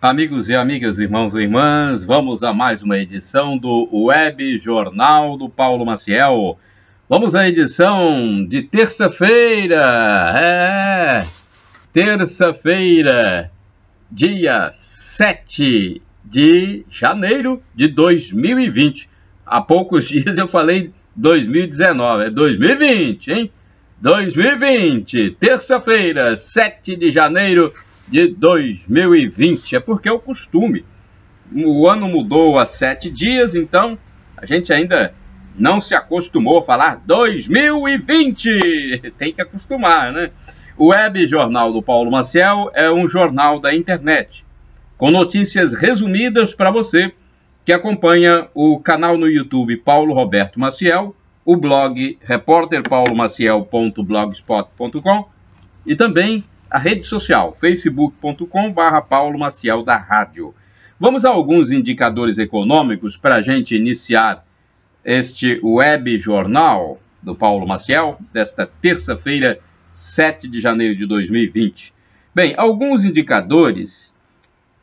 Amigos e amigas, irmãos e irmãs, vamos a mais uma edição do Web Jornal do Paulo Maciel. Vamos à edição de terça-feira, terça-feira, dia 7 de janeiro de 2020. Há poucos dias eu falei 2019, é 2020, hein? 2020, terça-feira, 7 de janeiro de 2020, é porque é o costume. O ano mudou há 7 dias, então a gente ainda não se acostumou a falar 2020. Tem que acostumar, né? O Web Jornal do Paulo Maciel é um jornal da internet, com notícias resumidas para você que acompanha o canal no YouTube Paulo Roberto Maciel, o blog repórterpaulomaciel.blogspot.com e também a rede social facebook.com/Paulo Maciel da Rádio. Vamos a alguns indicadores econômicos para a gente iniciar este web jornal do Paulo Maciel, desta terça-feira, 7 de janeiro de 2020. Bem, alguns indicadores.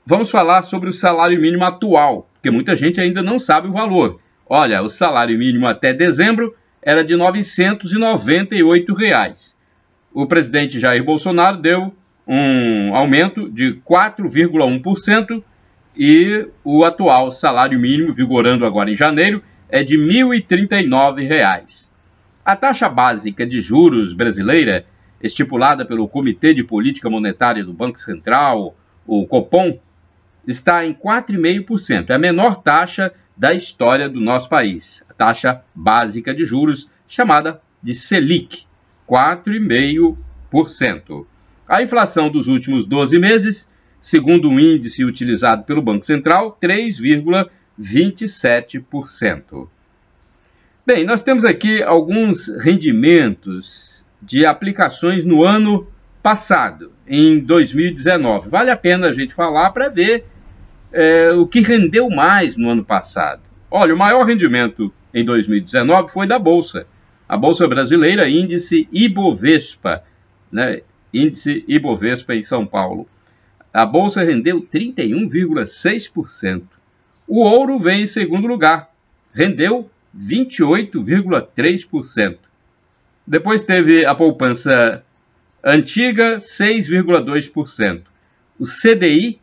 Vamos falar sobre o salário mínimo atual, porque muita gente ainda não sabe o valor. Olha, o salário mínimo até dezembro era de R$ 998. O presidente Jair Bolsonaro deu um aumento de 4,1% e o atual salário mínimo, vigorando agora em janeiro, é de R$ 1.039. A taxa básica de juros brasileira, estipulada pelo Comitê de Política Monetária do Banco Central, o Copom, está em 4,5%. É a menor taxa da história do nosso país. A taxa básica de juros, chamada de Selic, 4,5%. A inflação dos últimos 12 meses, segundo o índice utilizado pelo Banco Central, 3,27%. Bem, nós temos aqui alguns rendimentos de aplicações no ano passado, em 2019. Vale a pena a gente falar para ver o que rendeu mais no ano passado. Olha, o maior rendimento em 2019 foi da Bolsa. A Bolsa Brasileira, índice Ibovespa, né? Índice Ibovespa em São Paulo. A Bolsa rendeu 31,6%. O ouro vem em segundo lugar, rendeu 28,3%. Depois teve a poupança antiga, 6,2%. O CDI,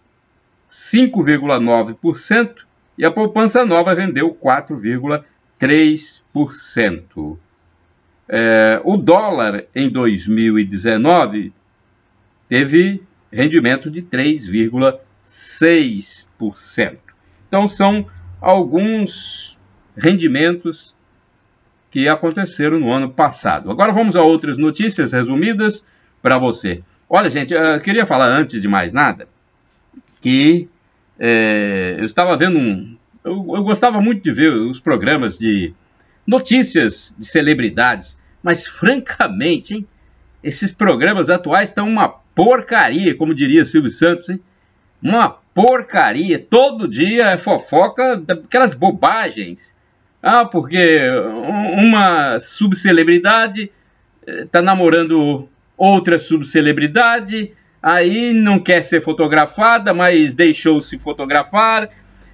5,9%. E a poupança nova rendeu 4,3%. O dólar em 2019 teve rendimento de 3,6%. Então, são alguns rendimentos que aconteceram no ano passado. Agora vamos a outras notícias resumidas para você. Olha, gente, eu queria falar antes de mais nada que eu estava vendo eu gostava muito de ver os programas de notícias de celebridades, mas francamente, hein, esses programas atuais estão uma porcaria, como diria Silvio Santos, hein? Uma porcaria. Todo dia é fofoca daquelas bobagens. Porque uma subcelebridade está namorando outra subcelebridade, aí não quer ser fotografada, mas deixou-se fotografar.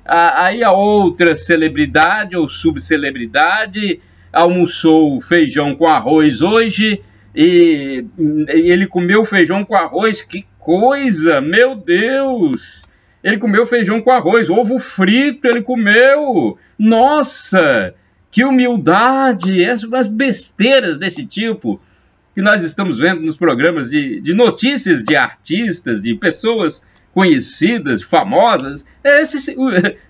Aí a outra celebridade ou subcelebridade almoçou feijão com arroz hoje e ele comeu feijão com arroz. Que coisa, meu Deus! Ele comeu feijão com arroz, ovo frito ele comeu. Nossa, que humildade! Essas besteiras desse tipo que nós estamos vendo nos programas de notícias de artistas, de pessoas conhecidas, famosas.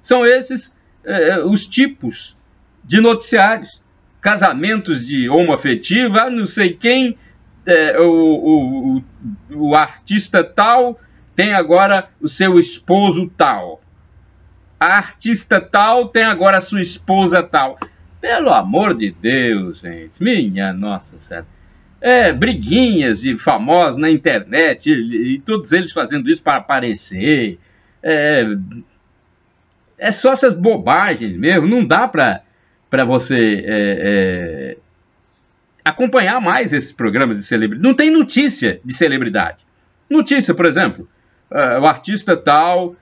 São esses os tipos de noticiários. Casamentos de homoafetiva, não sei quem, o artista tal tem agora o seu esposo tal. A artista tal tem agora a sua esposa tal. Pelo amor de Deus, gente. Minha Nossa Senhora. Briguinhas de famosos na internet, e todos eles fazendo isso para aparecer. Só essas bobagens mesmo. Não dá para você acompanhar mais esses programas de celebridade. Não tem notícia de celebridade. Notícia, por exemplo, o artista tal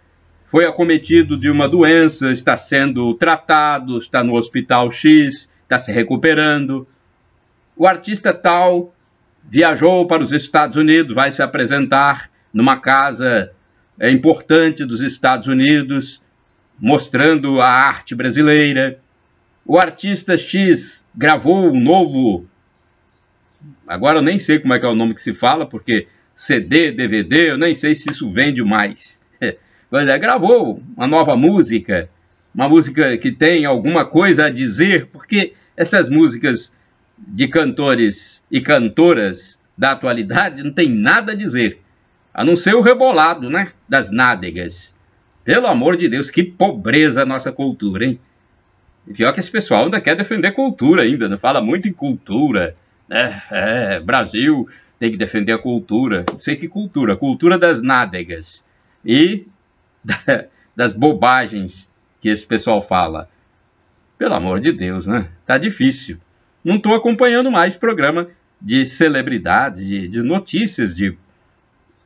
foi acometido de uma doença, está sendo tratado, está no hospital X, está se recuperando. O artista tal viajou para os Estados Unidos, vai se apresentar numa casa importante dos Estados Unidos, mostrando a arte brasileira. O artista X gravou um novo... Agora eu nem sei como é que é o nome que se fala, porque CD, DVD, eu nem sei se isso vende mais. Mas gravou uma nova música, uma música que tem alguma coisa a dizer, porque essas músicas de cantores e cantoras da atualidade não tem nada a dizer, a não ser o rebolado, né, das nádegas. Pelo amor de Deus, que pobreza a nossa cultura, hein? E pior que esse pessoal ainda quer defender cultura ainda, né? Fala muito em cultura, né? Brasil tem que defender a cultura. Não sei que cultura, cultura das nádegas e das bobagens que esse pessoal fala. Pelo amor de Deus, né? Tá difícil. Não estou acompanhando mais programa de celebridades, de notícias de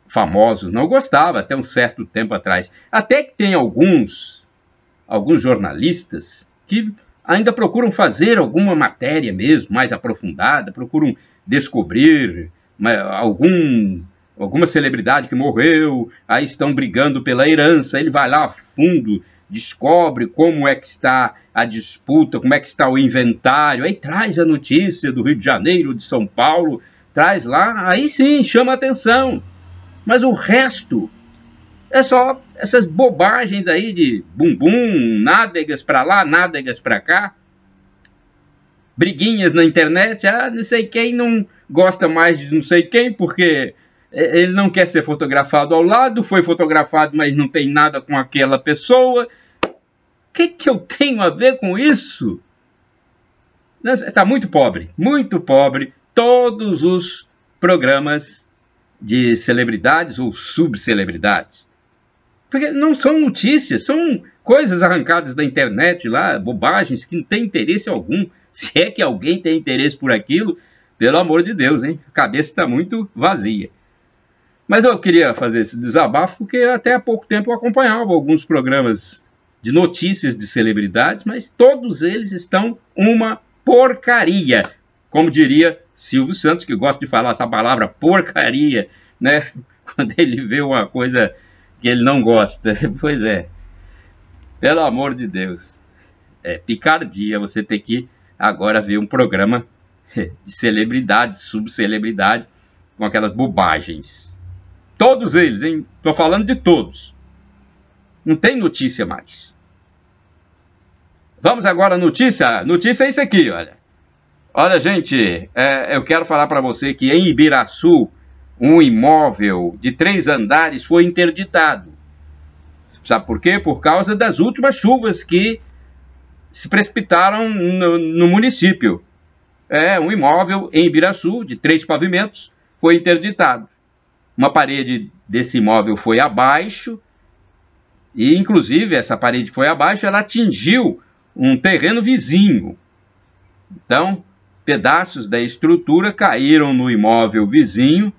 famosos. Não gostava até um certo tempo atrás. Até que tem alguns jornalistas que ainda procuram fazer alguma matéria mesmo, mais aprofundada, procuram descobrir alguma celebridade que morreu, aí estão brigando pela herança, ele vai lá a fundo, descobre como é que está a disputa, como é que está o inventário, aí traz a notícia do Rio de Janeiro, de São Paulo, traz lá, aí sim, chama atenção. Mas o resto é só essas bobagens aí de bumbum, nádegas para lá, nádegas para cá, briguinhas na internet, não sei quem não gosta mais de não sei quem, porque ele não quer ser fotografado ao lado, foi fotografado, mas não tem nada com aquela pessoa. O que eu tenho a ver com isso? Está muito pobre, todos os programas de celebridades ou subcelebridades. Porque não são notícias, são coisas arrancadas da internet lá, bobagens que não tem interesse algum. Se é que alguém tem interesse por aquilo, pelo amor de Deus, hein? A cabeça está muito vazia. Mas eu queria fazer esse desabafo porque até há pouco tempo eu acompanhava alguns programas de notícias de celebridades, mas todos eles estão uma porcaria. Como diria Silvio Santos, que gosta de falar essa palavra porcaria, né? Quando ele vê uma coisa que ele não gosta. Pois é. Pelo amor de Deus. É picardia você ter que agora ver um programa de celebridade, subcelebridade, com aquelas bobagens. Todos eles, hein? Estou falando de todos. Não tem notícia mais. Vamos agora à notícia. Notícia é isso aqui, olha. Olha, gente, eu quero falar para você que em Ibiraçu, um imóvel de 3 andares foi interditado. Sabe por quê? Por causa das últimas chuvas que se precipitaram no município. Um imóvel em Ibiraçu, de 3 pavimentos, foi interditado. Uma parede desse imóvel foi abaixo, e inclusive essa parede que foi abaixo, ela atingiu um terreno vizinho. Então, pedaços da estrutura caíram no imóvel vizinho.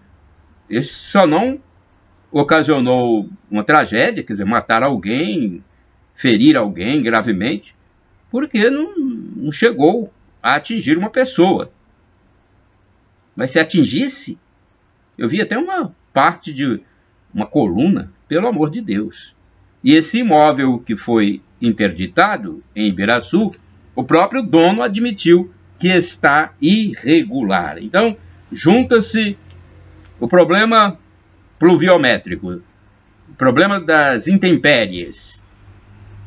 Isso só não ocasionou uma tragédia, quer dizer, matar alguém, ferir alguém gravemente, porque não chegou a atingir uma pessoa. Mas se atingisse, eu vi até uma parte de uma coluna, pelo amor de Deus. E esse imóvel que foi interditado em Ibiraçu, o próprio dono admitiu que está irregular. Então, junta-se o problema pluviométrico, o problema das intempéries,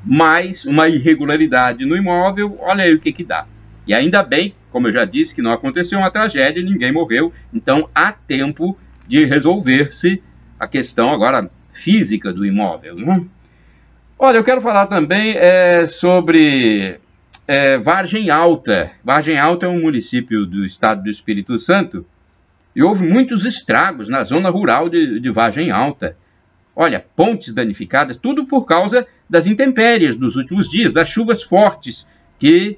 mais uma irregularidade no imóvel, olha aí o que dá. E ainda bem, como eu já disse, que não aconteceu uma tragédia, ninguém morreu, então há tempo de resolver-se a questão agora física do imóvel, né? Olha, eu quero falar também sobre Vargem Alta. Vargem Alta é um município do estado do Espírito Santo e houve muitos estragos na zona rural de Vargem Alta. Olha, pontes danificadas, tudo por causa das intempéries dos últimos dias, das chuvas fortes que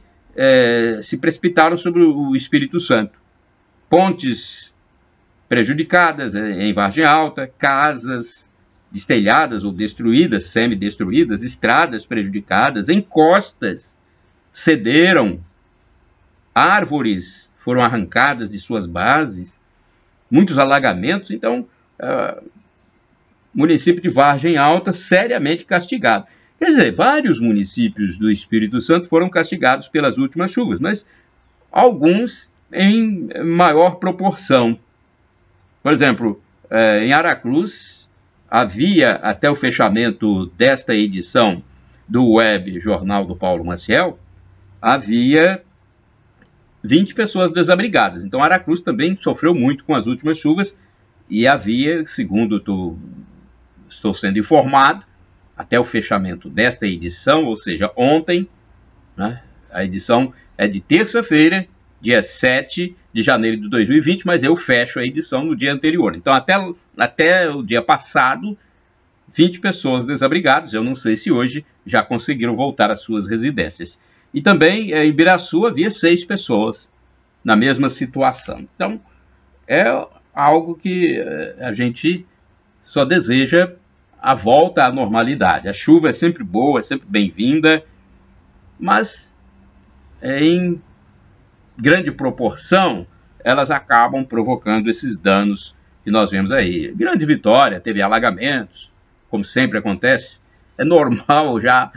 se precipitaram sobre o Espírito Santo. Pontes prejudicadas em Vargem Alta, casas destelhadas ou destruídas, semi-destruídas, estradas prejudicadas, encostas cederam, árvores foram arrancadas de suas bases, muitos alagamentos. Então, município de Vargem Alta seriamente castigado. Quer dizer, vários municípios do Espírito Santo foram castigados pelas últimas chuvas, mas alguns em maior proporção. Por exemplo, em Aracruz, havia, até o fechamento desta edição do Web Jornal do Paulo Maciel, havia 20 pessoas desabrigadas. Então, Aracruz também sofreu muito com as últimas chuvas e havia, segundo estou sendo informado, até o fechamento desta edição, ou seja, ontem, né, a edição é de terça-feira, dia 7 de janeiro de 2020, mas eu fecho a edição no dia anterior. Então, até o dia passado, 20 pessoas desabrigadas. Eu não sei se hoje já conseguiram voltar às suas residências. E também em Ibiraçu havia 6 pessoas na mesma situação. Então, é algo que a gente só deseja a volta à normalidade. A chuva é sempre boa, é sempre bem-vinda, mas em grande proporção elas acabam provocando esses danos que nós vemos aí. Grande Vitória teve alagamentos, como sempre acontece. É normal já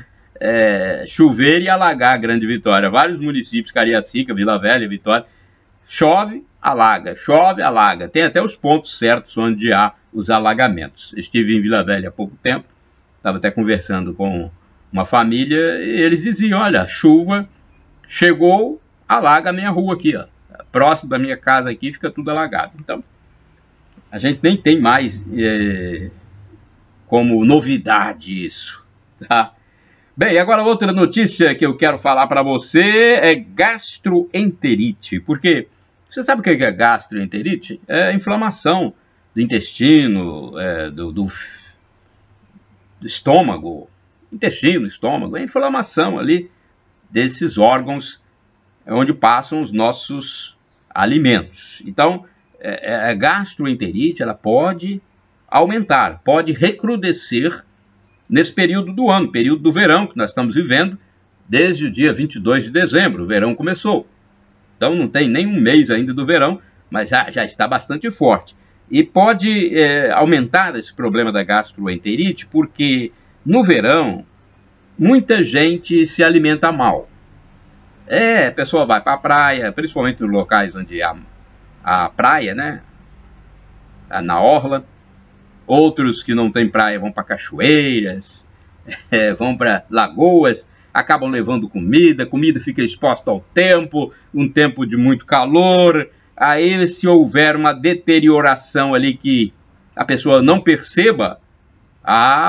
chover e alagar a Grande Vitória. Vários municípios, Cariacica, Vila Velha, Vitória, chove, alaga, chove, alaga. Tem até os pontos certos onde há os alagamentos. Estive em Vila Velha há pouco tempo, estava até conversando com uma família, e eles diziam, olha, chuva chegou, alaga a minha rua aqui, ó. Próximo da minha casa aqui fica tudo alagado. Então, a gente nem tem mais como novidade isso, tá? Bem, agora outra notícia que eu quero falar para você é gastroenterite, porque você sabe o que é gastroenterite? É inflamação do intestino, do estômago, intestino, estômago, é inflamação ali desses órgãos onde passam os nossos alimentos. Então, a gastroenterite, ela pode aumentar, pode recrudescer nesse período do ano, período do verão que nós estamos vivendo, desde o dia 22 de dezembro, o verão começou. Então não tem nem um mês ainda do verão, mas já está bastante forte. E pode aumentar esse problema da gastroenterite, porque no verão muita gente se alimenta mal. A pessoa vai para a praia, principalmente nos locais onde há a praia, né? Na orla. Outros que não têm praia vão para cachoeiras, vão para lagoas, acabam levando comida, comida fica exposta ao tempo, um tempo de muito calor. Aí, se houver uma deterioração ali que a pessoa não perceba,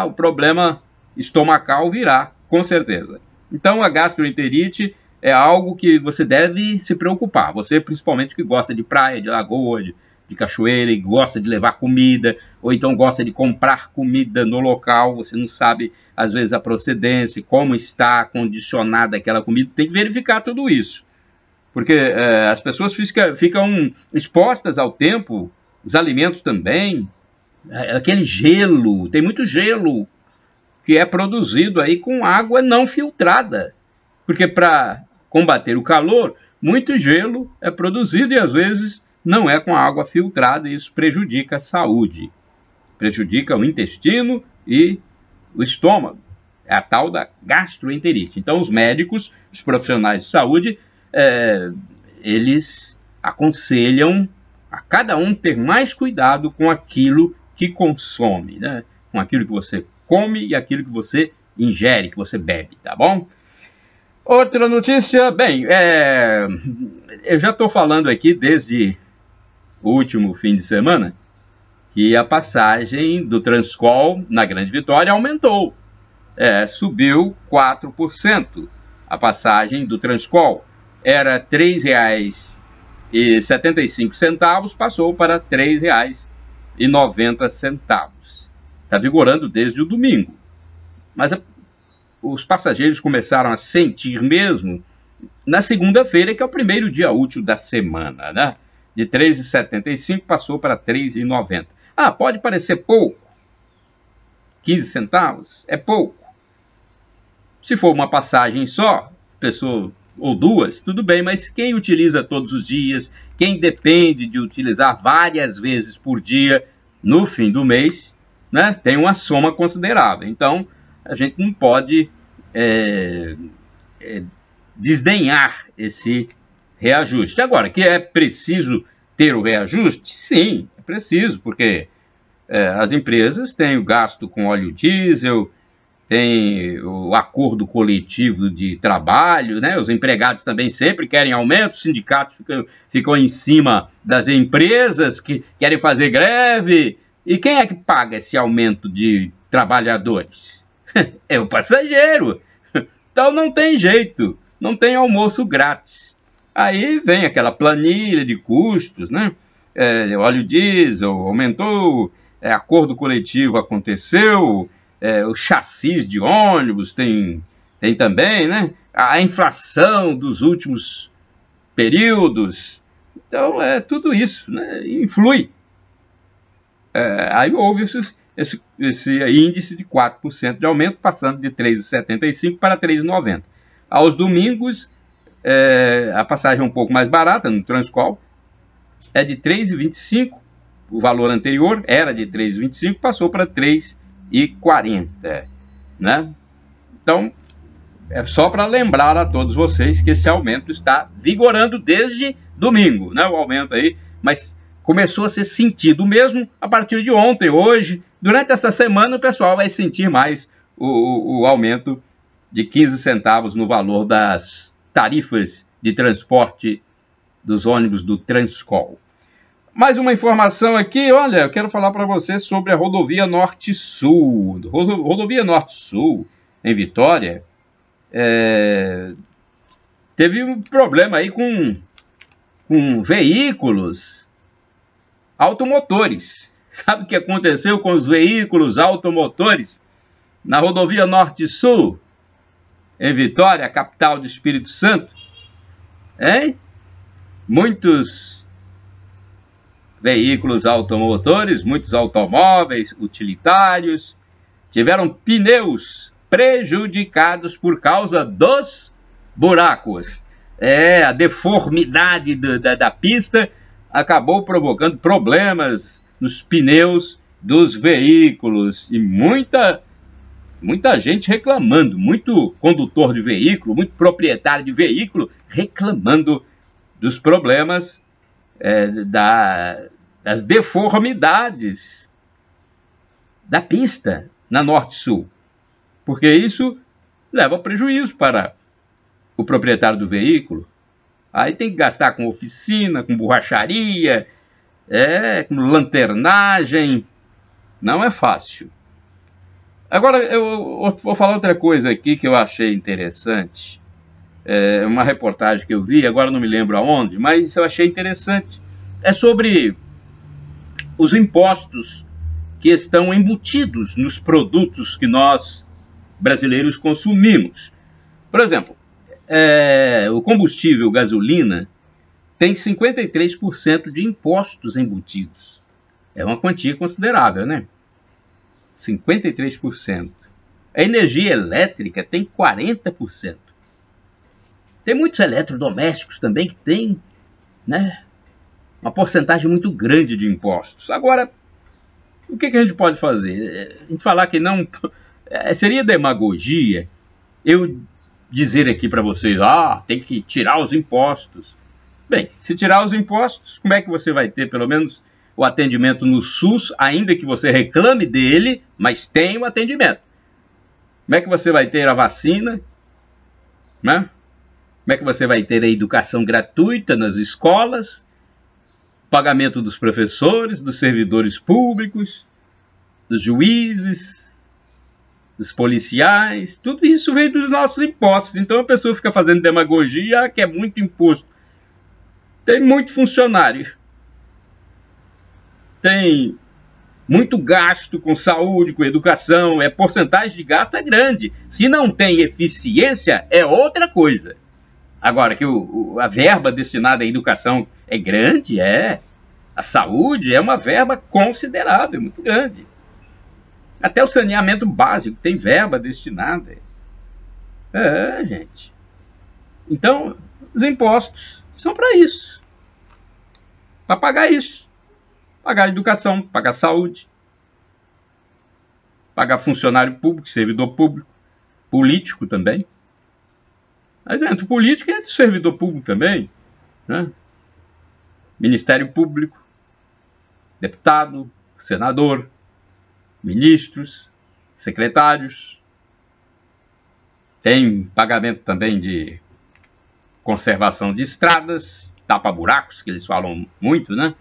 o problema estomacal virá, com certeza. Então, a gastroenterite é algo que você deve se preocupar. Você, principalmente, que gosta de praia, de lagoa, de cachoeira, e gosta de levar comida, ou então gosta de comprar comida no local, você não sabe, às vezes, a procedência, como está condicionada aquela comida, tem que verificar tudo isso. Porque as pessoas ficam expostas ao tempo, os alimentos também, aquele gelo, tem muito gelo que é produzido aí com água não filtrada, porque para combater o calor, muito gelo é produzido e às vezes não é com água filtrada, e isso prejudica a saúde, prejudica o intestino e o estômago. É a tal da gastroenterite. Então, os médicos, os profissionais de saúde, eles aconselham a cada um ter mais cuidado com aquilo que consome, né? Com aquilo que você come e aquilo que você ingere, que você bebe, tá bom? Outra notícia, bem, eu já estou falando aqui desde o último fim de semana que a passagem do Transcol na Grande Vitória aumentou, subiu 4%. A passagem do Transcol era R$ 3,75, passou para R$ 3,90. Está vigorando desde o domingo. Mas os passageiros começaram a sentir mesmo na segunda-feira, que é o primeiro dia útil da semana, né? De R$ 3,75 passou para R$ 3,90. Pode parecer pouco, 15 centavos é pouco. Se for uma passagem só, pessoa ou duas, tudo bem, mas quem utiliza todos os dias, quem depende de utilizar várias vezes por dia, no fim do mês, né, tem uma soma considerável. Então, a gente não pode desdenhar esse reajuste. Agora, que é preciso ter o reajuste? Sim, é preciso, porque as empresas têm o gasto com óleo diesel, tem o acordo coletivo de trabalho, né? Os empregados também sempre querem aumento, os sindicatos ficam em cima das empresas que querem fazer greve. E quem é que paga esse aumento de trabalhadores? É o passageiro. Então não tem jeito, não tem almoço grátis. Aí vem aquela planilha de custos, né? Óleo diesel aumentou, acordo coletivo aconteceu, o chassis de ônibus tem também, né? A inflação dos últimos períodos. Então, tudo isso, né, influi. Aí houve esse índice de 4% de aumento, passando de 3,75 para 3,90. Aos domingos, a passagem é um pouco mais barata no Transcol, é de 3,25, o valor anterior era de 3,25, passou para 3,40, né? Então, é só para lembrar a todos vocês que esse aumento está vigorando desde domingo, né? O aumento aí, mas começou a ser sentido mesmo a partir de ontem, hoje. Durante essa semana o pessoal vai sentir mais o aumento de 15 centavos no valor das tarifas de transporte dos ônibus do Transcol. Mais uma informação aqui, olha, eu quero falar para você sobre a rodovia Norte-Sul. Rodovia Norte-Sul, em Vitória, teve um problema aí com veículos automotores. Sabe o que aconteceu com os veículos automotores na rodovia Norte-Sul, em Vitória, capital do Espírito Santo? Muitos veículos automotores, muitos automóveis utilitários tiveram pneus prejudicados por causa dos buracos. A deformidade da pista acabou provocando problemas nos pneus dos veículos e muita gente reclamando, muito condutor de veículo, muito proprietário de veículo reclamando dos problemas das deformidades da pista na Norte-Sul, porque isso leva prejuízo para o proprietário do veículo. Aí tem que gastar com oficina, com borracharia, com lanternagem, não é fácil. Agora, eu vou falar outra coisa aqui que eu achei interessante. Uma reportagem que eu vi, agora não me lembro aonde, mas eu achei interessante. É sobre os impostos que estão embutidos nos produtos que nós, brasileiros, consumimos. Por exemplo, o combustível gasolina tem 53% de impostos embutidos. É uma quantia considerável, né? 53%. A energia elétrica tem 40%. Tem muitos eletrodomésticos também que tem, né, uma porcentagem muito grande de impostos. Agora, o que a gente pode fazer? A gente falar que não... seria demagogia eu dizer aqui para vocês, tem que tirar os impostos. Bem, se tirar os impostos, como é que você vai ter pelo menos o atendimento no SUS, ainda que você reclame dele, mas tem o atendimento? Como é que você vai ter a vacina, né? Como é que você vai ter a educação gratuita nas escolas, pagamento dos professores, dos servidores públicos, dos juízes, dos policiais? Tudo isso vem dos nossos impostos. Então a pessoa fica fazendo demagogia, que é muito imposto. Tem muito funcionário, tem muito gasto com saúde, com educação, porcentagem de gasto é grande. Se não tem eficiência, é outra coisa. Agora, que a verba destinada à educação é grande, a saúde é uma verba considerável, muito grande. Até o saneamento básico tem verba destinada. Gente. Então, os impostos são para isso. Para pagar isso. Pagar educação, pagar saúde. Pagar funcionário público, servidor público. Político também. Mas entre o político e entre o servidor público também. Né? Ministério Público. Deputado, senador, ministros, secretários. Tem pagamento também de conservação de estradas, tapa-buracos, que eles falam muito, né?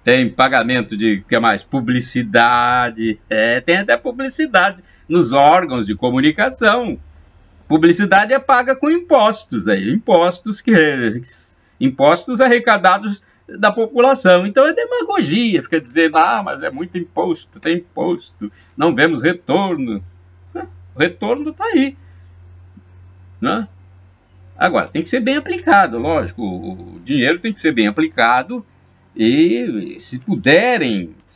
Tem pagamento de, o que mais? Publicidade. Tem até publicidade nos órgãos de comunicação. Publicidade é paga com impostos, impostos arrecadados da população. Então é demagogia, fica dizendo, mas é muito imposto, tem imposto, não vemos retorno. O retorno está aí. Né? Agora, tem que ser bem aplicado, lógico, o dinheiro tem que ser bem aplicado e se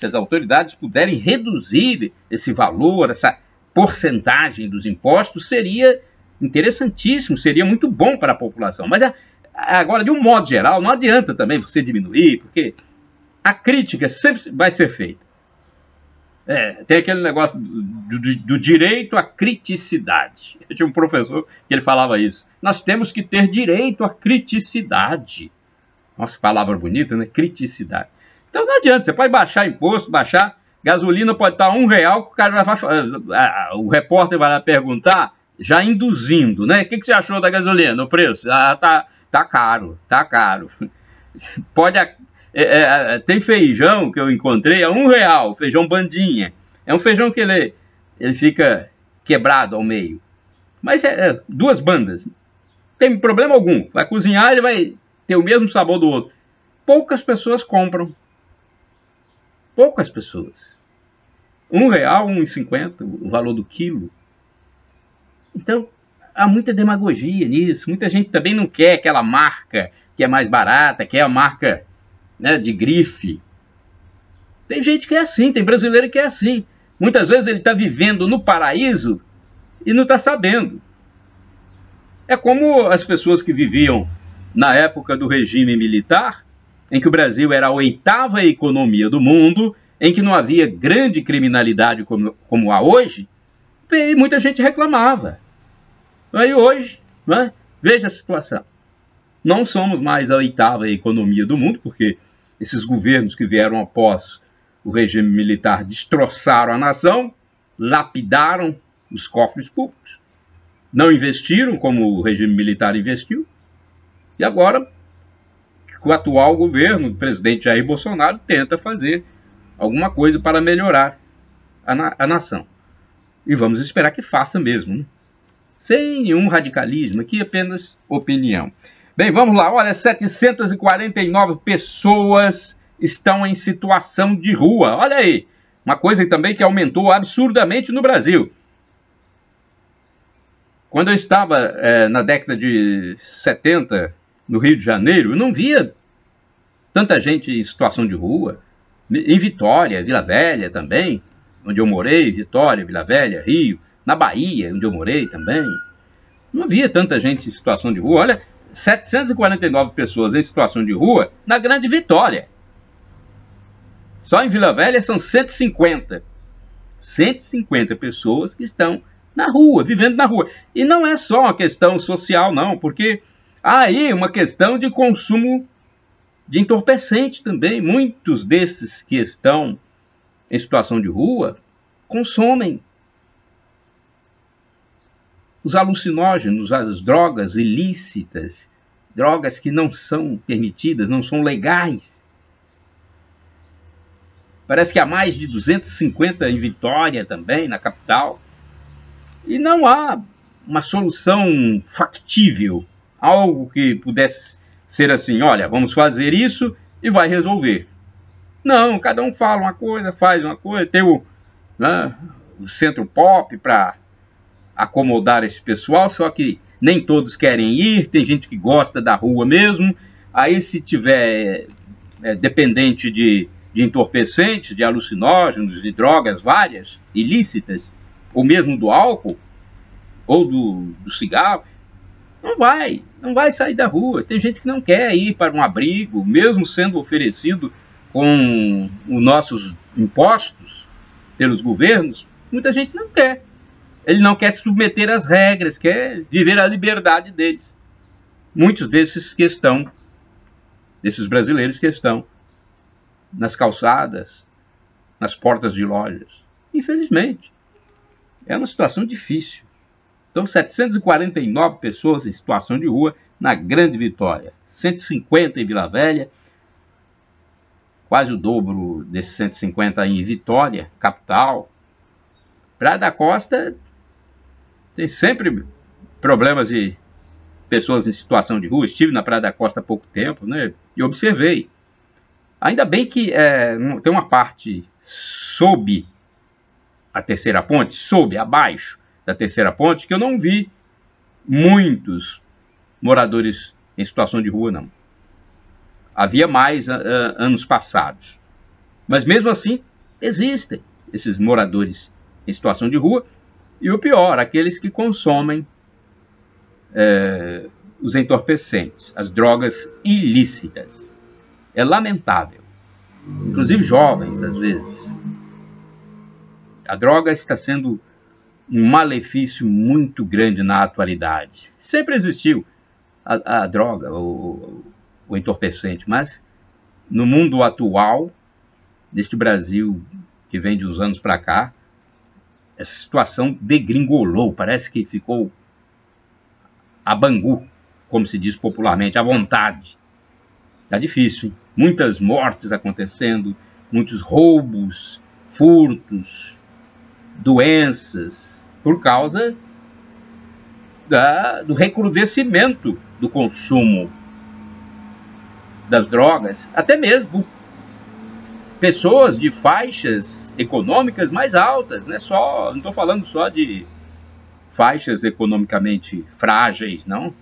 as autoridades puderem reduzir esse valor, essa porcentagem dos impostos, seria interessantíssimo, seria muito bom para a população. Mas agora, de um modo geral, não adianta também você diminuir, porque a crítica sempre vai ser feita. Tem aquele negócio do direito à criticidade. Eu tinha um professor que ele falava isso. Nós temos que ter direito à criticidade. Nossa, palavra bonita, né? Criticidade. Então não adianta, você pode baixar imposto, gasolina pode estar R$1, que o cara o repórter vai lá perguntar, já induzindo, né? O que você achou da gasolina, o preço? Tá caro. Tem feijão que eu encontrei a R$1, feijão bandinha. É um feijão que ele fica quebrado ao meio. Mas duas bandas. Não tem problema algum. Vai cozinhar, ele vai ter o mesmo sabor do outro. Poucas pessoas compram. Poucas pessoas. R$1, R$1,50, o valor do quilo. Então, há muita demagogia nisso. Muita gente também não quer aquela marca que é mais barata, quer a marca, né, de grife. Tem gente que é assim, tem brasileiro que é assim. Muitas vezes ele está vivendo no paraíso e não está sabendo. É como as pessoas que viviam na época do regime militar, em que o Brasil era a 8ª economia do mundo, em que não havia grande criminalidade como há hoje, e muita gente reclamava. Aí hoje, né, veja a situação. Não somos mais a 8ª economia do mundo, porque esses governos que vieram após o regime militar destroçaram a nação, lapidaram os cofres públicos, não investiram como o regime militar investiu, e agora o atual governo, o presidente Jair Bolsonaro, tenta fazer alguma coisa para melhorar a nação. E vamos esperar que faça mesmo, né? Sem nenhum radicalismo, aqui apenas opinião. Bem, vamos lá, olha, 749 pessoas estão em situação de rua. Olha aí, uma coisa também que aumentou absurdamente no Brasil. Quando eu estava na década de 70, no Rio de Janeiro, eu não via tanta gente em situação de rua. Em Vitória, Vila Velha também, onde eu morei, Vitória, Vila Velha, Rio. Na Bahia, onde eu morei também, não havia tanta gente em situação de rua. Olha, 749 pessoas em situação de rua na Grande Vitória. Só em Vila Velha são 150. 150 pessoas que estão na rua, vivendo na rua. E não é só uma questão social, não, porque há aí uma questão de consumo de entorpecente também. Muitos desses que estão em situação de rua consomem os alucinógenos, as drogas ilícitas, drogas que não são permitidas, não são legais. Parece que há mais de 250 em Vitória também, na capital. E não há uma solução factível, algo que pudesse ser assim, olha, vamos fazer isso e vai resolver. Não, cada um fala uma coisa, faz uma coisa, tem o centro pop para acomodar esse pessoal, só que nem todos querem ir, tem gente que gosta da rua mesmo. Aí se tiver dependente de de entorpecentes, de alucinógenos, de drogas várias, ilícitas, ou mesmo do álcool, ou do cigarro, não vai sair da rua. Tem gente que não quer ir para um abrigo, mesmo sendo oferecido com os nossos impostos pelos governos, muita gente não quer. Ele não quer se submeter às regras, quer viver a liberdade deles. Muitos desses brasileiros que estão nas calçadas, nas portas de lojas. Infelizmente, é uma situação difícil. Então, 749 pessoas em situação de rua na Grande Vitória. 150 em Vila Velha, quase o dobro desses 150 em Vitória, capital. Praia da Costa tem sempre problemas de pessoas em situação de rua. Estive na Praia da Costa há pouco tempo, né, e observei. Ainda bem que tem uma parte sob a terceira ponte, abaixo da terceira ponte, que eu não vi muitos moradores em situação de rua, não. Havia mais anos passados. Mas mesmo assim, existem esses moradores em situação de rua. E o pior, aqueles que consomem os entorpecentes, as drogas ilícitas. É lamentável. Inclusive jovens, às vezes. A droga está sendo um malefício muito grande na atualidade. Sempre existiu a droga, o entorpecente, mas no mundo atual, neste Brasil que vem de uns anos para cá, essa situação degringolou, parece que ficou a bangu, como se diz popularmente, à vontade. Está difícil, hein? Muitas mortes acontecendo, muitos roubos, furtos, doenças, por causa do recrudescimento do consumo das drogas, até mesmo pessoas de faixas econômicas mais altas, não estou falando só de faixas economicamente frágeis, não,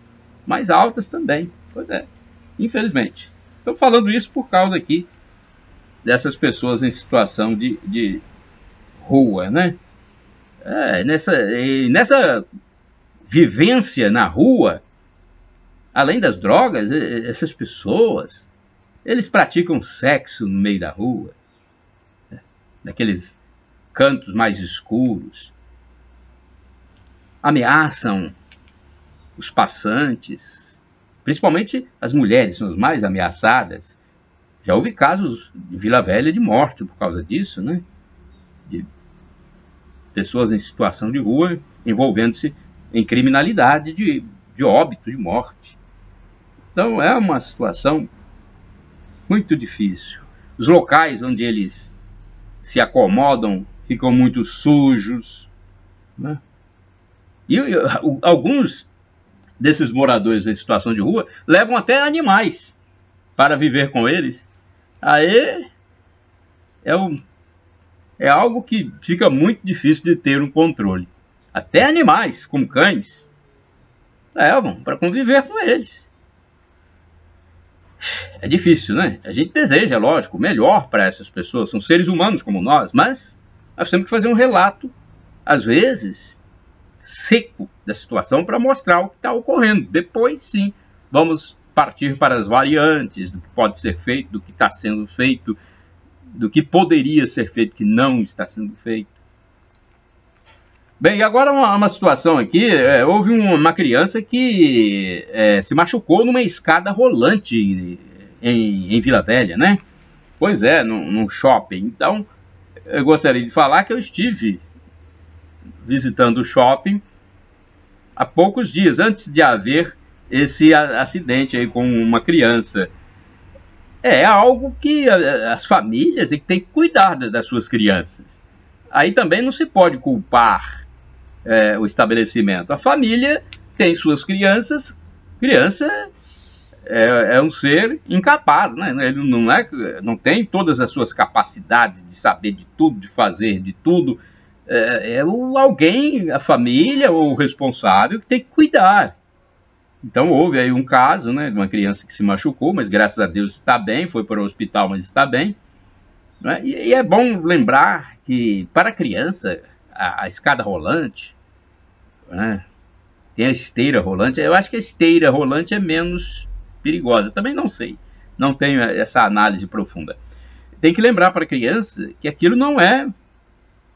mais altas também, pois é, infelizmente. Estou falando isso por causa aqui dessas pessoas em situação de rua, né? Nessa vivência na rua, além das drogas, essas pessoas, eles praticam sexo no meio da rua, naqueles cantos mais escuros, ameaçam os passantes, principalmente as mulheres são as mais ameaçadas. Já houve casos de Vila Velha de morte por causa disso, né? De pessoas em situação de rua envolvendo-se em criminalidade de óbito, de morte. Então é uma situação muito difícil. Os locais onde eles se acomodam ficam muito sujos, né? E alguns desses moradores em situação de rua levam até animais para viver com eles. Aí é algo que fica muito difícil de ter um controle. Até animais, como cães, levam para conviver com eles. É difícil, né? A gente deseja, lógico, o melhor para essas pessoas. São seres humanos como nós, mas nós temos que fazer um relato, às vezes, seco da situação para mostrar o que está ocorrendo. Depois, sim, vamos partir para as variantes do que pode ser feito, do que está sendo feito, do que poderia ser feito que não está sendo feito. Bem, agora uma situação aqui, houve uma criança que se machucou numa escada rolante em Vila Velha, né? Pois é, num shopping. Então, eu gostaria de falar que eu estive visitando o shopping há poucos dias, antes de haver esse acidente aí com uma criança. É algo que as famílias têm que cuidar das suas crianças. Aí também não se pode culpar o estabelecimento. A família tem suas crianças. Criança é um ser incapaz, né? Ele não tem todas as suas capacidades de saber de tudo, de fazer de tudo. Alguém, a família ou o responsável, que tem que cuidar. Então houve aí um caso, né, de uma criança que se machucou, mas graças a Deus está bem, foi para o hospital, mas está bem. Né? E é bom lembrar que, para a criança, a escada rolante, né? Tem a esteira rolante. Eu acho que a esteira rolante é menos perigosa. Também não sei. Não tenho essa análise profunda. Tem que lembrar para a criança que aquilo não é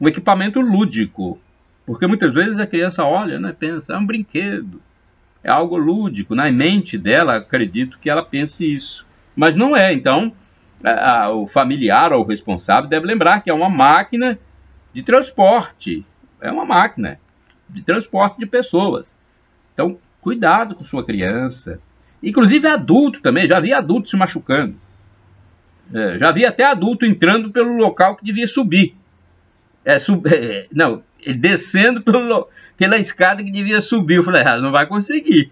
um equipamento lúdico. Porque muitas vezes a criança olha, né, pensa, é um brinquedo. É algo lúdico. Na mente dela, acredito que ela pense isso. Mas não é. Então, o familiar ou o responsável deve lembrar que é uma máquina de transporte. É uma máquina de transporte de pessoas. Então, cuidado com sua criança. Inclusive adulto também. Já vi adulto se machucando. Já vi até adulto entrando pelo local que devia subir. Não, descendo pela escada que devia subir. Eu falei, não vai conseguir.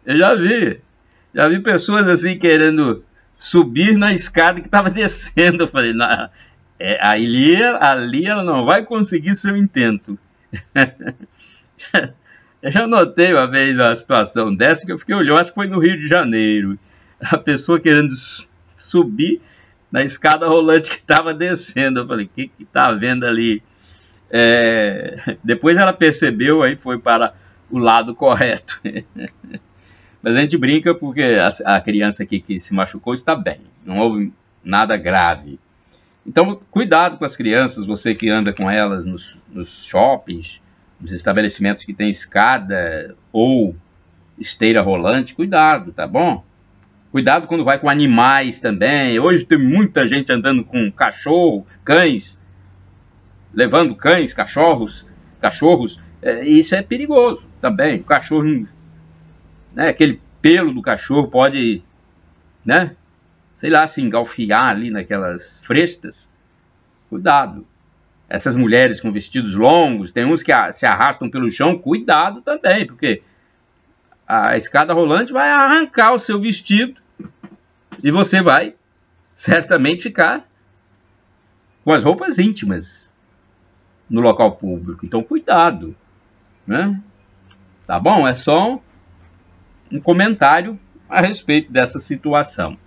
Eu já vi pessoas assim querendo subir na escada que estava descendo. Eu falei, ali ela não vai conseguir seu intento. Eu já notei uma vez uma situação dessa que eu fiquei olhando, acho que foi no Rio de Janeiro. A pessoa querendo subir na escada rolante que estava descendo. Eu falei, o que está havendo ali? Depois ela percebeu, aí foi para o lado correto. Mas a gente brinca porque a criança aqui que se machucou está bem, não houve nada grave. Então, cuidado com as crianças, você que anda com elas nos shoppings, nos estabelecimentos que tem escada ou esteira rolante, cuidado, tá bom? Cuidado quando vai com animais também. Hoje tem muita gente andando com cachorro, cães, levando cães, cachorros. Isso é perigoso também. O cachorro, né, aquele pelo do cachorro pode, né, sei lá, se engalfiar ali naquelas frestas. Cuidado. Essas mulheres com vestidos longos, tem uns que se arrastam pelo chão, cuidado também, porque a escada rolante vai arrancar o seu vestido e você vai certamente ficar com as roupas íntimas no local público. Então, cuidado, né? Tá bom? É só um comentário a respeito dessa situação.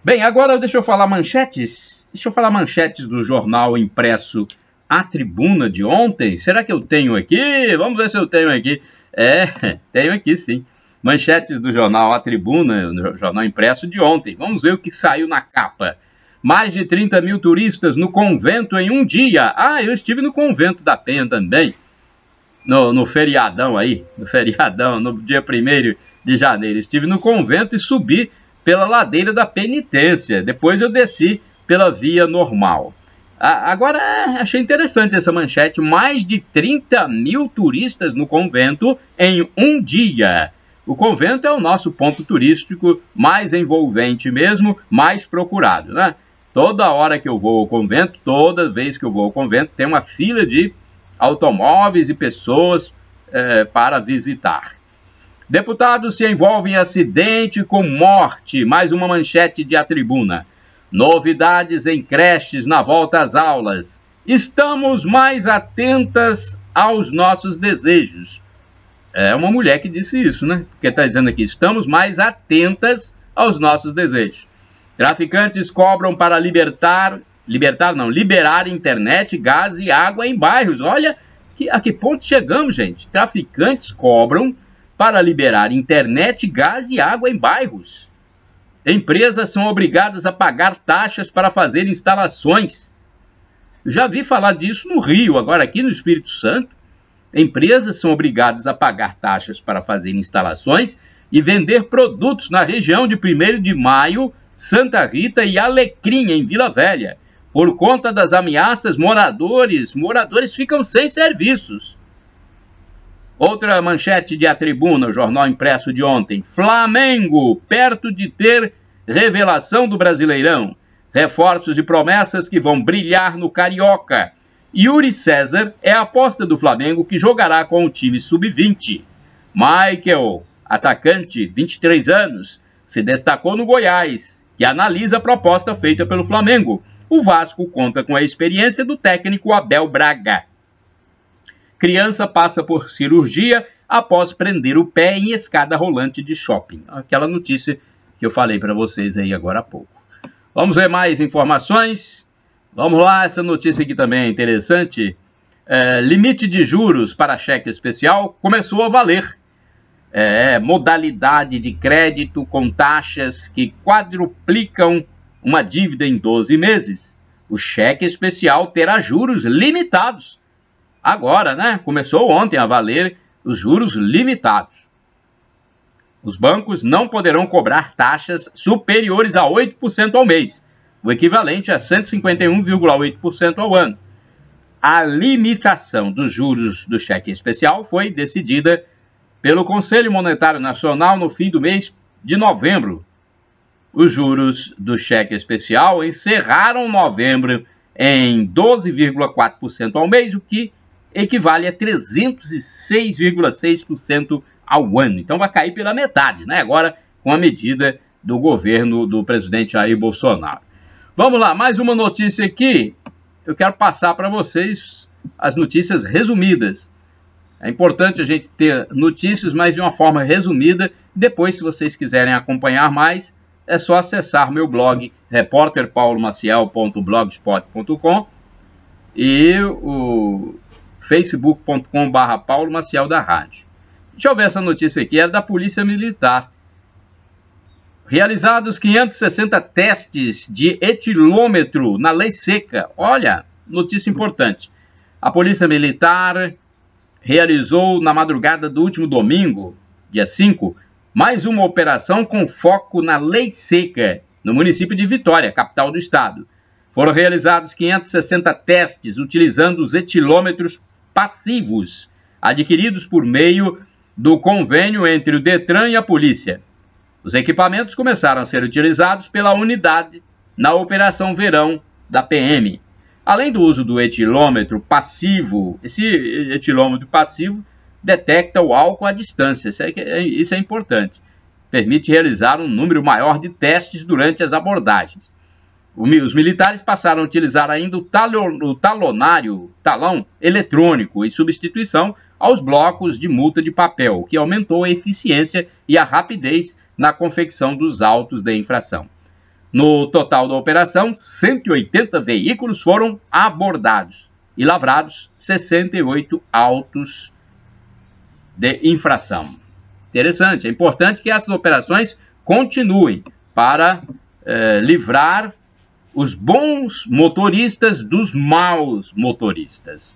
Bem, agora deixa eu falar manchetes. Deixa eu falar manchetes do jornal impresso A Tribuna de ontem. Será que eu tenho aqui? Vamos ver se eu tenho aqui. Tenho aqui sim. Manchetes do jornal A Tribuna, no jornal impresso de ontem. Vamos ver o que saiu na capa. Mais de 30 mil turistas no convento em um dia. Eu estive no convento da Penha também. No feriadão aí. No dia 1º de janeiro. Estive no convento e subi pela ladeira da penitência. Depois eu desci pela via normal. Agora, achei interessante essa manchete. Mais de 30 mil turistas no convento em um dia. O convento é o nosso ponto turístico mais envolvente mesmo, mais procurado, né? Toda hora que eu vou ao convento, toda vez que eu vou ao convento, tem uma fila de automóveis e pessoas para visitar. Deputados se envolvem em acidente com morte. Mais uma manchete de A Tribuna. Novidades em creches na volta às aulas. Estamos mais atentas aos nossos desejos. É uma mulher que disse isso, né? Porque está dizendo aqui, estamos mais atentas aos nossos desejos. Traficantes cobram para liberar internet, gás e água em bairros. Olha a que ponto chegamos, gente. Traficantes cobram para liberar internet, gás e água em bairros. Empresas são obrigadas a pagar taxas para fazer instalações. Já vi falar disso no Rio, agora aqui no Espírito Santo. Empresas são obrigadas a pagar taxas para fazer instalações e vender produtos na região de 1º de Maio, Santa Rita e Alecrim, em Vila Velha. Por conta das ameaças, moradores ficam sem serviços. Outra manchete de A Tribuna, o jornal impresso de ontem. Flamengo, perto de ter revelação do Brasileirão. Reforços e promessas que vão brilhar no Carioca. Yuri César é a aposta do Flamengo que jogará com o time sub-20. Michael, atacante, 23 anos, se destacou no Goiás, que analisa a proposta feita pelo Flamengo. O Vasco conta com a experiência do técnico Abel Braga. Criança passa por cirurgia após prender o pé em escada rolante de shopping. Aquela notícia que eu falei para vocês aí agora há pouco. Vamos ver mais informações? Vamos lá, essa notícia aqui também é interessante. Limite de juros para cheque especial começou a valer. Modalidade de crédito com taxas que quadruplicam uma dívida em 12 meses. O cheque especial terá juros limitados. Agora, né? Começou ontem a valer os juros limitados. Os bancos não poderão cobrar taxas superiores a 8% ao mês, o equivalente a 151,8% ao ano. A limitação dos juros do cheque especial foi decidida pelo Conselho Monetário Nacional no fim do mês de novembro. Os juros do cheque especial encerraram novembro em 12,4% ao mês, o que equivale a 306,6% ao ano. Então vai cair pela metade, né? Agora com a medida do governo do presidente Jair Bolsonaro. Vamos lá, mais uma notícia aqui. Eu quero passar para vocês as notícias resumidas. É importante a gente ter notícias, mas de uma forma resumida. Depois, se vocês quiserem acompanhar mais, é só acessar meu blog, repórterpaulomaciel.blogspot.com e o facebook.com/Paulo Maciel da Rádio. Deixa eu ver essa notícia aqui, é da Polícia Militar. Realizados 560 testes de etilômetro na lei seca. Olha, notícia importante. A Polícia Militar realizou na madrugada do último domingo, dia 5, mais uma operação com foco na lei seca, no município de Vitória, capital do estado. Foram realizados 560 testes utilizando os etilômetros passivos, adquiridos por meio do convênio entre o Detran e a polícia. Os equipamentos começaram a ser utilizados pela unidade na Operação Verão da PM. Além do uso do etilômetro passivo, esse etilômetro passivo detecta o álcool à distância, isso é importante. Permite realizar um número maior de testes durante as abordagens. Os militares passaram a utilizar ainda o talão eletrônico em substituição aos blocos de multa de papel, o que aumentou a eficiência e a rapidez na confecção dos autos de infração. No total da operação, 180 veículos foram abordados e lavrados 68 autos de infração. Interessante, é importante que essas operações continuem para livrar os bons motoristas dos maus motoristas.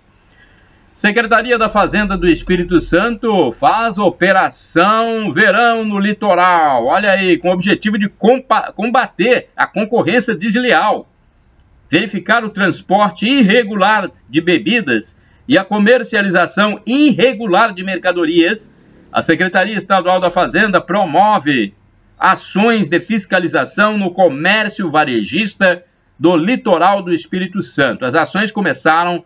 Secretaria da Fazenda do Espírito Santo faz Operação Verão no Litoral. Olha aí, com o objetivo de combater a concorrência desleal, verificar o transporte irregular de bebidas e a comercialização irregular de mercadorias. A Secretaria Estadual da Fazenda promove ações de fiscalização no comércio varejista do litoral do Espírito Santo. As ações começaram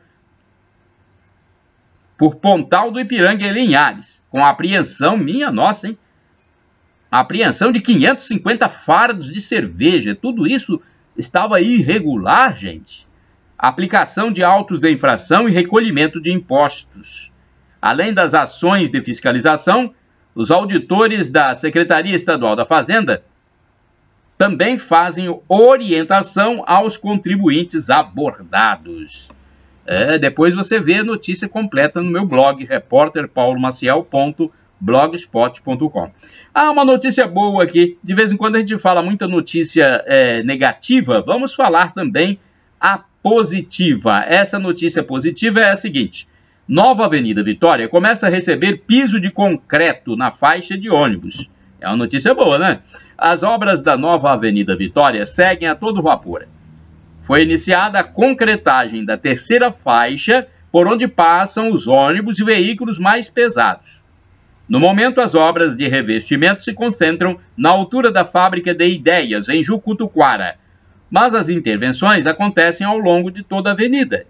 por Pontal do Ipiranga e Linhares, com a apreensão, minha nossa, hein? A apreensão de 550 fardos de cerveja. Tudo isso estava irregular, gente. Aplicação de autos de infração e recolhimento de impostos. Além das ações de fiscalização, os auditores da Secretaria Estadual da Fazenda também fazem orientação aos contribuintes abordados. Depois você vê a notícia completa no meu blog, repórterpaulomaciel.blogspot.com. Uma notícia boa aqui. De vez em quando a gente fala muita notícia negativa, vamos falar também a positiva. Essa notícia positiva é a seguinte: Nova Avenida Vitória começa a receber piso de concreto na faixa de ônibus. É uma notícia boa, né? As obras da Nova Avenida Vitória seguem a todo vapor. Foi iniciada a concretagem da terceira faixa por onde passam os ônibus e veículos mais pesados. No momento, as obras de revestimento se concentram na altura da fábrica de Ideias, em Jucutuquara, mas as intervenções acontecem ao longo de toda a avenida.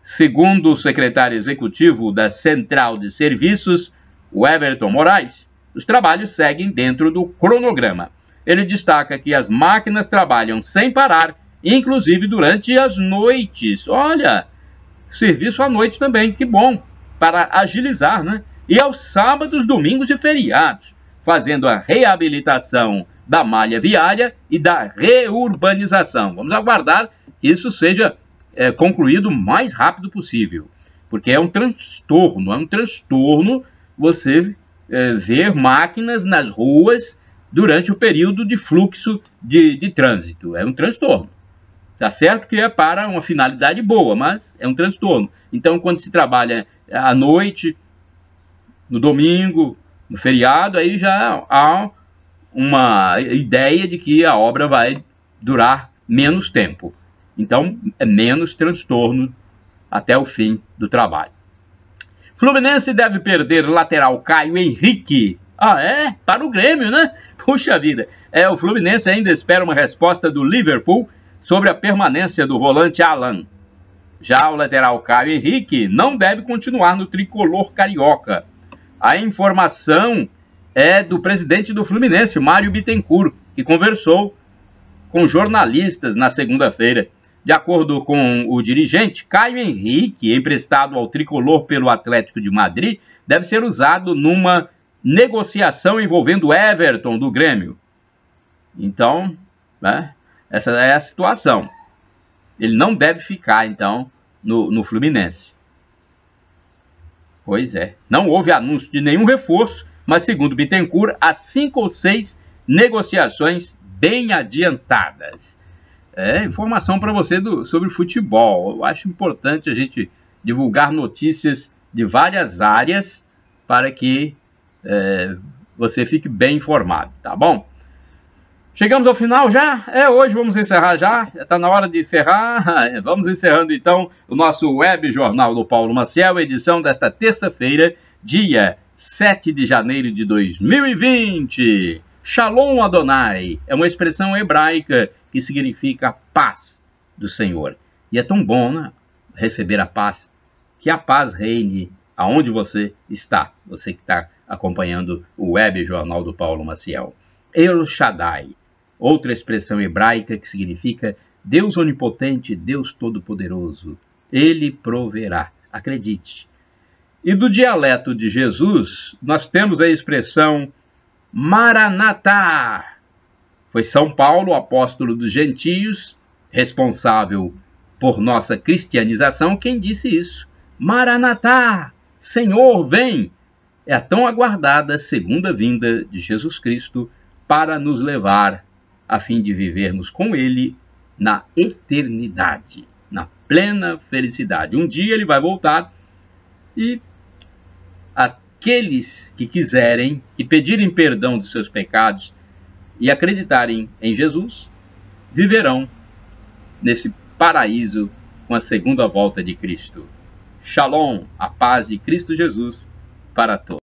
Segundo o secretário executivo da Central de Serviços, o Everton Moraes, os trabalhos seguem dentro do cronograma. Ele destaca que as máquinas trabalham sem parar, inclusive durante as noites. Olha, serviço à noite também, que bom, para agilizar, né? E aos sábados, domingos e feriados, fazendo a reabilitação da malha viária e da reurbanização. Vamos aguardar que isso seja concluído o mais rápido possível, porque é um transtorno você ver máquinas nas ruas durante o período de fluxo de trânsito. É um transtorno. Tá certo que é para uma finalidade boa, mas é um transtorno. Então, quando se trabalha à noite, no domingo, no feriado, aí já há uma ideia de que a obra vai durar menos tempo. Então, é menos transtorno até o fim do trabalho. Fluminense deve perder lateral Caio Henrique. Ah, é? Para o Grêmio, né? Puxa vida. O Fluminense ainda espera uma resposta do Liverpool sobre a permanência do volante Alan. Já o lateral Caio Henrique não deve continuar no tricolor carioca. A informação é do presidente do Fluminense, Mário Bittencourt, que conversou com jornalistas na segunda-feira. De acordo com o dirigente, Caio Henrique, emprestado ao tricolor pelo Atlético de Madrid, deve ser usado numa negociação envolvendo Everton do Grêmio. Então, essa é a situação. Ele não deve ficar, então, no Fluminense. Pois é. Não houve anúncio de nenhum reforço, mas, segundo Bittencourt, há 5 ou 6 negociações bem adiantadas. Informação para você sobre futebol. Eu acho importante a gente divulgar notícias de várias áreas para que você fique bem informado, tá bom? Chegamos ao final já? Hoje vamos encerrar já. Está na hora de encerrar. Vamos encerrando então o nosso Web Jornal do Paulo Maciel, edição desta terça-feira, dia 7 de janeiro de 2020. Shalom Adonai é uma expressão hebraica que significa paz do Senhor. E é tão bom, né, receber a paz. Que a paz reine aonde você está. Você que está acompanhando o Web Jornal do Paulo Maciel. El Shaddai. Outra expressão hebraica que significa Deus onipotente, Deus todo-poderoso. Ele proverá. Acredite. E do dialeto de Jesus, nós temos a expressão Maranatá. Foi São Paulo, apóstolo dos gentios, responsável por nossa cristianização, quem disse isso. Maranatá, Senhor, vem. É a tão aguardada segunda vinda de Jesus Cristo para nos levar a fim de vivermos com Ele na eternidade, na plena felicidade. Um dia Ele vai voltar e aqueles que quiserem e pedirem perdão dos seus pecados e acreditarem em Jesus, viverão nesse paraíso com a segunda volta de Cristo. Shalom, a paz de Cristo Jesus para todos.